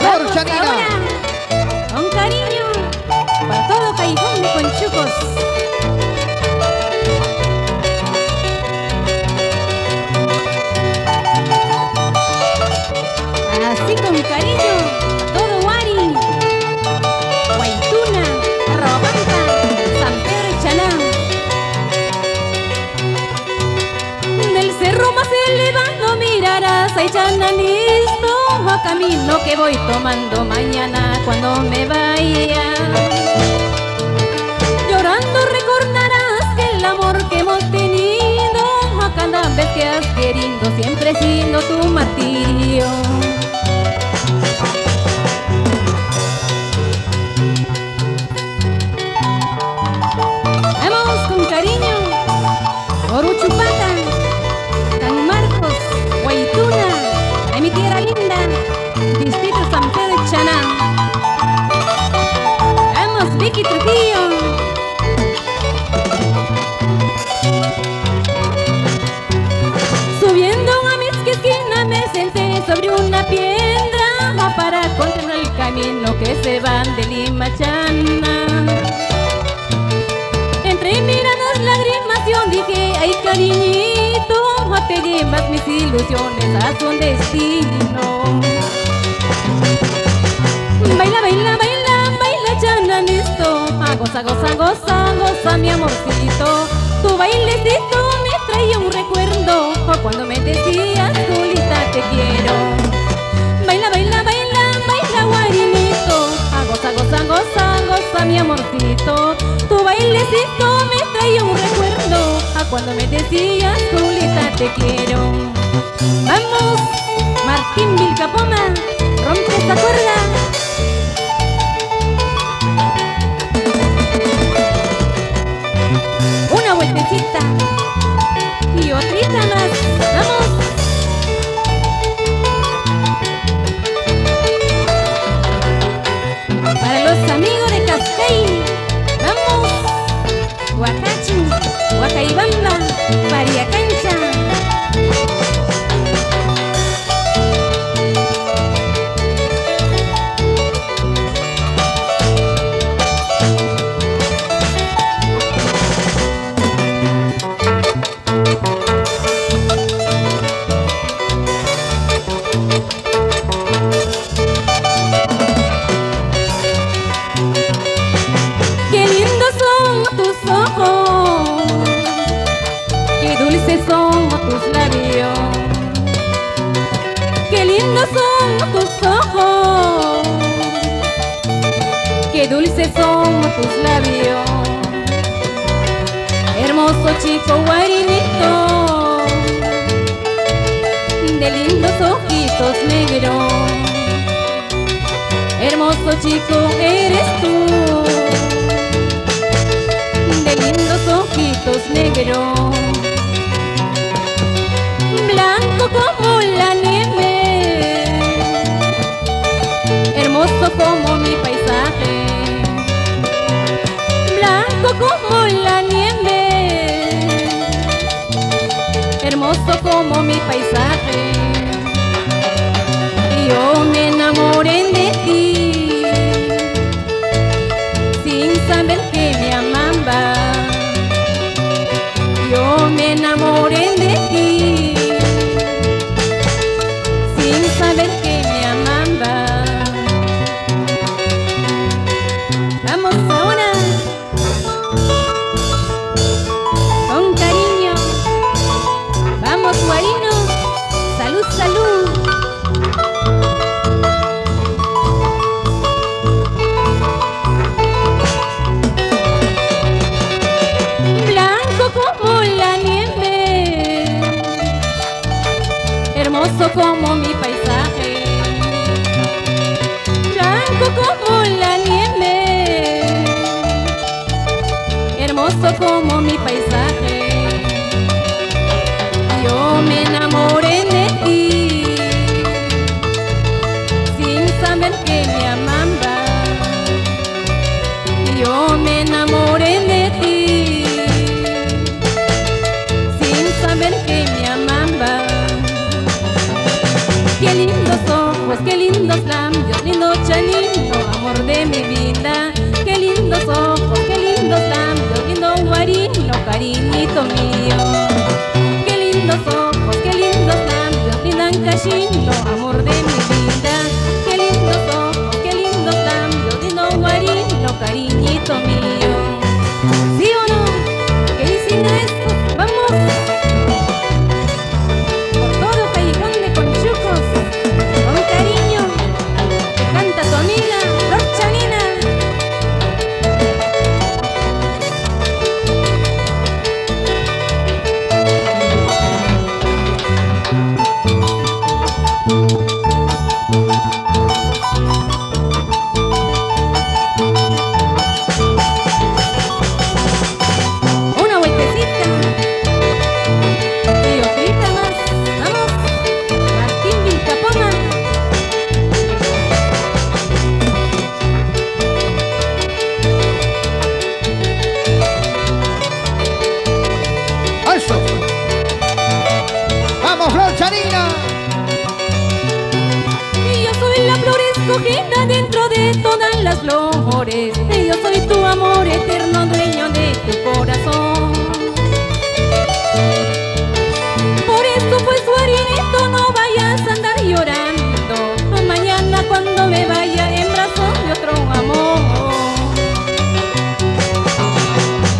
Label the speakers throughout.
Speaker 1: Vamos ahora, con cariño, para todo Callejón de Conchucos. Así con cariño, todo Huari, Guaytuna, Robanta, San Pedro y Chalán. Del cerro más elevado mirarás a Chananisto, a camino que voy tomando mañana cuando me vaya. Llorando recordarás que el amor que hemos tenido, a cada vez que has querido, siempre siendo tu martirio. Vamos con cariño, por Uchupata, San Marcos, Guaytuna, de mi tierra linda, distrito San Pedro y Chalán. Vamos, Vicky Trujillo. Subiendo a mi esquina me senté sobre una piedra para contemplar el camino que se van de Limachana. Entre miradas, lágrimas, yo dije, ay cariñito, te llevas mis ilusiones a su destino. Baila, baila, baila, baila, Chananisto, goza, goza, goza, goza, mi amorcito. Tu bailecito me traía un recuerdo cuando me decías, Julita, te quiero. Baila, baila, baila, baila, guarinito, goza, goza, goza, goza, mi amorcito. Tu bailecito me traía un recuerdo cuando me decías, Julita, te quiero. Vamos, Martín Vilcapoma, rompe esta cuerda. Una vueltecita y otrita más. Vamos. Para los amigos de Cascay, vamos. Huacachi, Huacaibamba, Pariacancha. Qué lindos son tus ojos, qué dulces son tus labios. Qué lindos son tus ojos, qué dulces son tus labios. Hermoso chico guarinito, de lindos ojitos negros. Hermoso chico eres tú, de lindos ojitos negros. Blanco como la nieve, hermoso como mi paisaje. Blanco como la nieve, hermoso como mi paisaje. Yo me enamoré de ti, sin saber que me amaba. Yo me enamoré de ti, sin saber que me amaba. Vamos ahora, con cariño. Vamos, guarino, salud, salud. Hermoso como mi paisaje, blanco como la nieve, hermoso como mi paisaje. Yo me enamoré de ti, sin saber que me amaba. Yo me enamoré de ti, sin saber que me amaba. Qué lindo son ojos, qué lindos labios, lindo chanino, amor de mi vida. Qué lindos ojos, qué lindos labios, lindo guarino, cariñito mío. Qué lindos ojos, qué lindos labios, lindan cachino, amor de mi vida. Qué lindos ojos, qué lindos labios, lindo guarino, cariñito mío. ¿Sí o no? ¿Qué dicen a esto? ¡Vamos! Por todo Callejón de Conchucos, con cariño, te canta tu amiga Flor Chanina. Una vueltecita y otrita más. Vamos, Martín Vilcapoma.
Speaker 2: ¡Eso! ¡Vamos, Flor Chanina!
Speaker 1: Y yo soy la flor escogida dentro de todas las flores. Y yo soy tu amor eterno, dueño de tu corazón. Por eso pues suarinito, no vayas a andar llorando mañana cuando me vaya en brazos de otro amor.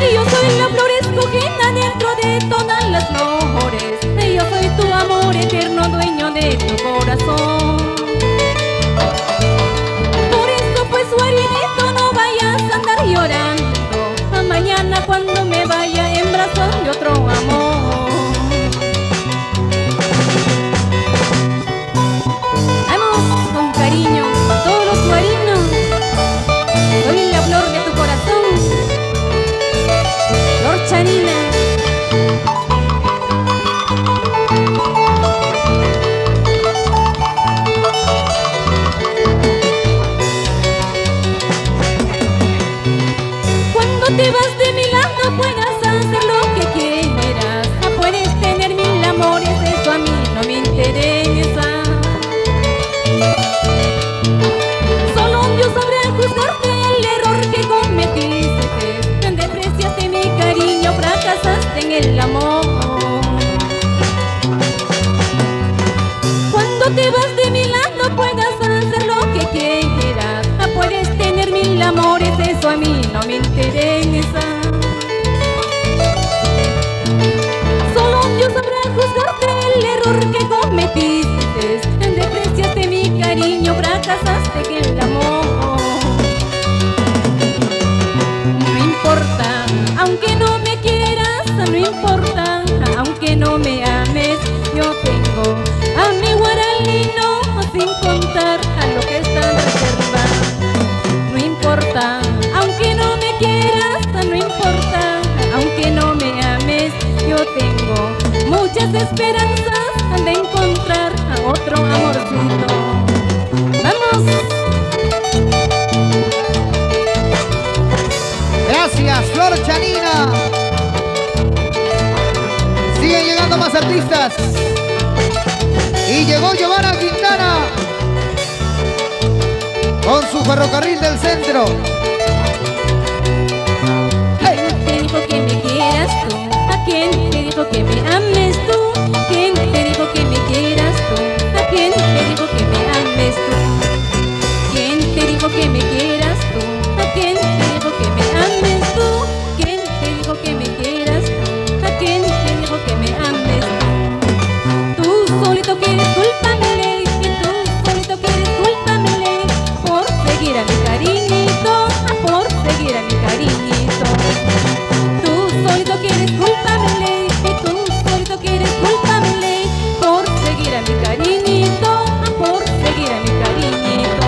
Speaker 1: Y yo soy la flor escogida dentro de todas las flores. Y yo soy tu amor eterno, dueño de tu corazón. Por eso pues suarinito, no vayas a andar llorando mañana cuando me vaya en brazos de otro amor. Vamos con cariño, todos los suarinos. Soy la flor de tu corazón, Flor Chanina. Cuando te vas de mi lado puedas hacer lo que quieras. Puedes tener mil amores, eso a mí no me interesa. Solo Dios sabrá juzgarte el error que cometiste. Despreciaste mi cariño, fracasaste en el amor. Cuando te vas de mi lado puedas hacer lo que quieras. Puedes tener mil amores, eso a mí no me interesa. Solo Dios sabrá juzgarte el error que cometiste. Despreciaste mi cariño, fracasaste en el amor. No importa, aunque no me quieras, no importa, aunque no me ames, yo tengo a mi guaralino sin contar a lo que están reservando. No importa, aunque no me quieras, no importa, aunque no me ames, yo tengo muchas esperanzas de encontrar a otro amorcito. ¡Vamos!
Speaker 2: Gracias, Flor Chanina. Siguen llegando más artistas. Y llegó Giovanna Quintana con su ferrocarril del centro.
Speaker 1: ¿Quién te dijo que me quieras tú? ¿A quién te dijo que me ames tú? ¿Quién te dijo que me quieras tú? ¿A quién te dijo que me ames tú? ¿Quién te dijo que me quieras tú? ¿A quién te dijo que me ames tú? ¿Quién te dijo que me quieras tú? ¿A quién te dijo que me ames tú? Tú solito que eres culpable, y tú solito que eres culpable por seguir a mi cariñito, por seguir a mi cariñito. Tú solito que eres culpable, y tú solito que eres culpable por seguir a mi cariñito, por seguir a mi cariñito.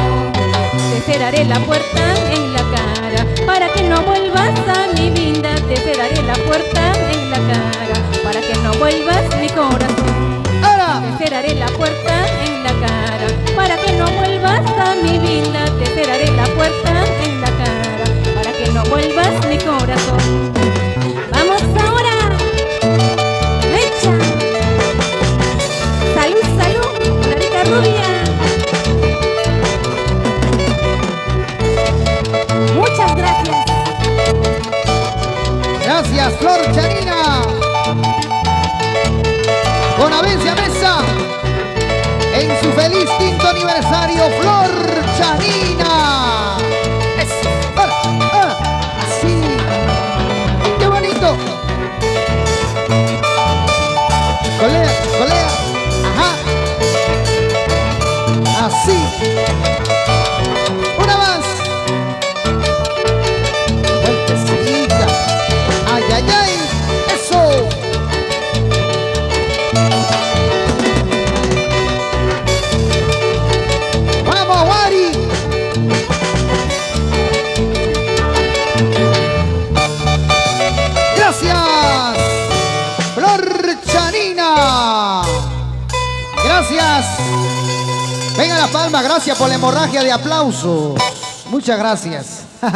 Speaker 1: Te cerraré la puerta en la cara para que no vuelvas a mi vida. Te cerraré la puerta en la cara para que no vuelvas mi corazón.
Speaker 2: ¡Ahora!
Speaker 1: Te cerraré la puerta en la cara para que no vuelvas a mi vida. Te cerraré la puerta en la cara para que no vuelvas mi corazón. ¡Vamos ahora! ¡Mecha! ¡Salud, salud! ¡Una rica rubia!
Speaker 2: palmas. Venga las palmas, gracias por la hemorragia de aplausos. Muchas gracias.